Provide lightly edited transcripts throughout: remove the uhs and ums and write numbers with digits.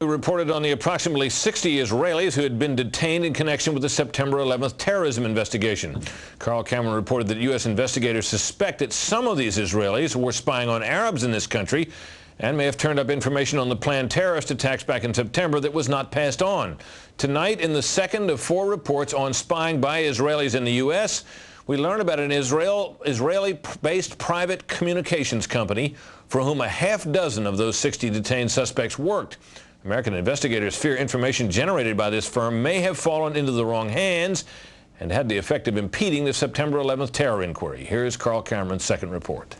We reported on the approximately 60 Israelis who had been detained in connection with the September 11th terrorism investigation. Carl Cameron reported that U.S. investigators suspect that some of these Israelis were spying on Arabs in this country and may have turned up information on the planned terrorist attacks back in September that was not passed on. Tonight, in the second of 4 reports on spying by Israelis in the U.S., we learn about an Israeli-based private communications company for whom a half dozen of those 60 detained suspects worked. American investigators fear information generated by this firm may have fallen into the wrong hands and had the effect of impeding the September 11th terror inquiry. Here's Carl Cameron's second report.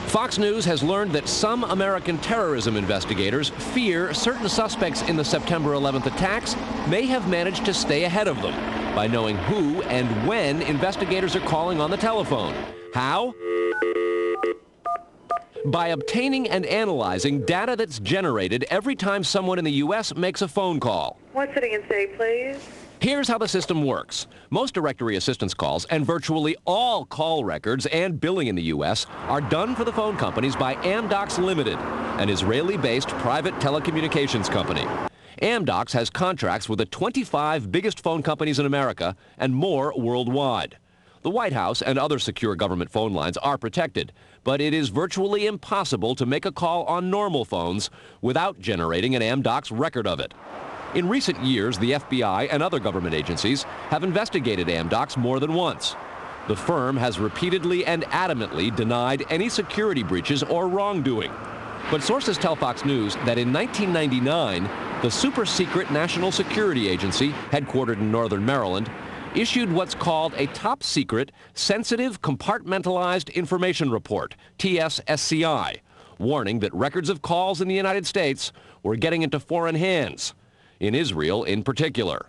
Fox News has learned that some American terrorism investigators fear certain suspects in the September 11th attacks may have managed to stay ahead of them by knowing who and when investigators are calling on the telephone. How? By obtaining and analyzing data that's generated every time someone in the U.S. makes a phone call. One sitting in city, please. Here's how the system works. Most directory assistance calls and virtually all call records and billing in the U.S. are done for the phone companies by Amdocs Limited, an Israeli-based private telecommunications company. Amdocs has contracts with the 25 biggest phone companies in America and more worldwide. The White House and other secure government phone lines are protected, but it is virtually impossible to make a call on normal phones without generating an Amdocs record of it. In recent years, the FBI and other government agencies have investigated Amdocs more than once. The firm has repeatedly and adamantly denied any security breaches or wrongdoing. But sources tell Fox News that in 1999, the super-secret National Security Agency, headquartered in northern Maryland, issued what's called a top-secret, sensitive, compartmentalized information report, TSSCI, warning that records of calls in the United States were getting into foreign hands, in Israel in particular.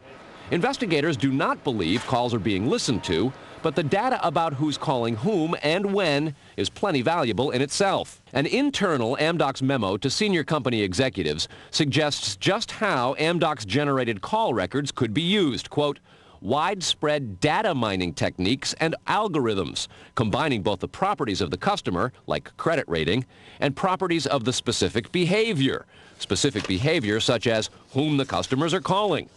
Investigators do not believe calls are being listened to, but the data about who's calling whom and when is plenty valuable in itself. An internal Amdocs memo to senior company executives suggests just how Amdocs-generated call records could be used. Quote, widespread data mining techniques and algorithms, combining both the properties of the customer, like credit rating, and properties of the specific behavior such as whom the customers are calling.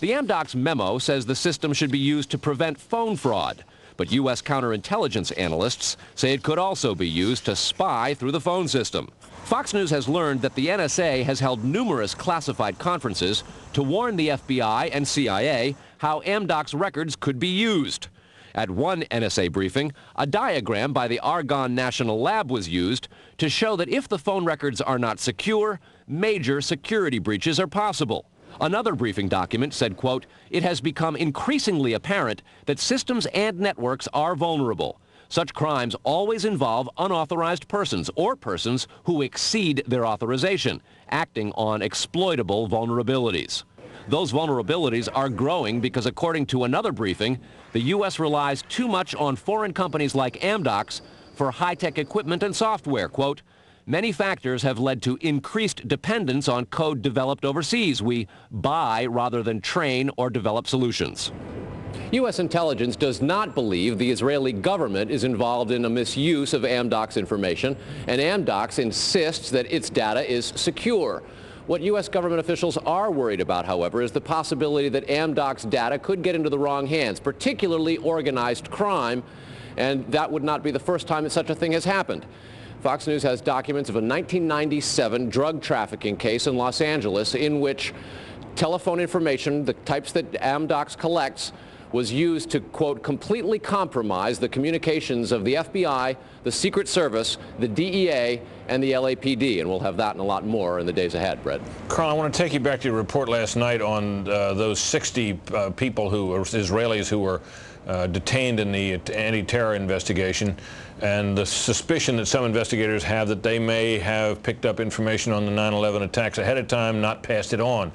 The Amdocs memo says the system should be used to prevent phone fraud, but U.S. counterintelligence analysts say it could also be used to spy through the phone system. Fox News has learned that the NSA has held numerous classified conferences to warn the FBI and CIA how Amdocs records could be used. At one NSA briefing, a diagram by the Argonne National Lab was used to show that if the phone records are not secure, major security breaches are possible. Another briefing document said, quote, it has become increasingly apparent that systems and networks are vulnerable. Such crimes always involve unauthorized persons or persons who exceed their authorization, acting on exploitable vulnerabilities. Those vulnerabilities are growing because, according to another briefing, the U.S. relies too much on foreign companies like Amdocs for high-tech equipment and software. Quote, many factors have led to increased dependence on code developed overseas. We buy rather than train or develop solutions. U.S. intelligence does not believe the Israeli government is involved in a misuse of Amdocs information, and Amdocs insists that its data is secure. What U.S. government officials are worried about, however, is the possibility that Amdocs data could get into the wrong hands, particularly organized crime, and that would not be the first time that such a thing has happened. Fox News has documents of a 1997 drug trafficking case in Los Angeles in which telephone information, the types that Amdocs collects, was used to, quote, completely compromise the communications of the FBI, the Secret Service, the DEA, and the LAPD. And we'll have that and a lot more in the days ahead, Brett. Carl, I want to take you back to your report last night on those 60 people who are Israelis who were detained in the anti-terror investigation, and the suspicion that some investigators have that they may have picked up information on the 9/11 attacks ahead of time, not passed it on.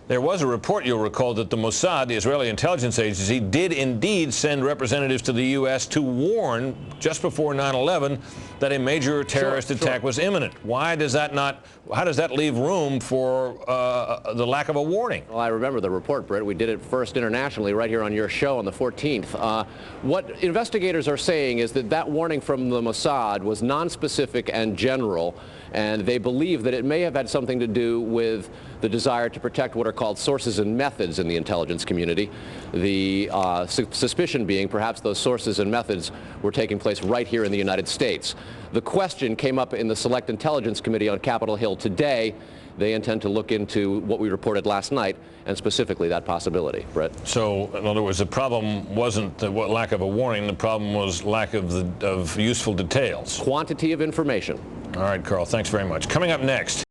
There was a report, you'll recall, that the Mossad, the Israeli intelligence agency, did indeed send representatives to the U.S. to warn just before 9/11 that a major terrorist attack was imminent. Why does that not? How does that leave room for the lack of a warning? Well, I remember the report, Britt. We did it first internationally right here on your show on the 14th. What investigators are saying is that that warning from the Mossad was nonspecific and general, and they believe that it may have had something to do with the desire to protect what are called sources and methods in the intelligence community. The suspicion being perhaps those sources and methods were taking place right here in the United States. The question came up in the Select Intelligence Committee on Capitol Hill today. They intend to look into what we reported last night, and specifically that possibility. Brett? So, in other words, the problem wasn't the lack of a warning. The problem was lack of useful details. Quantity of information. All right, Carl, thanks very much. Coming up next,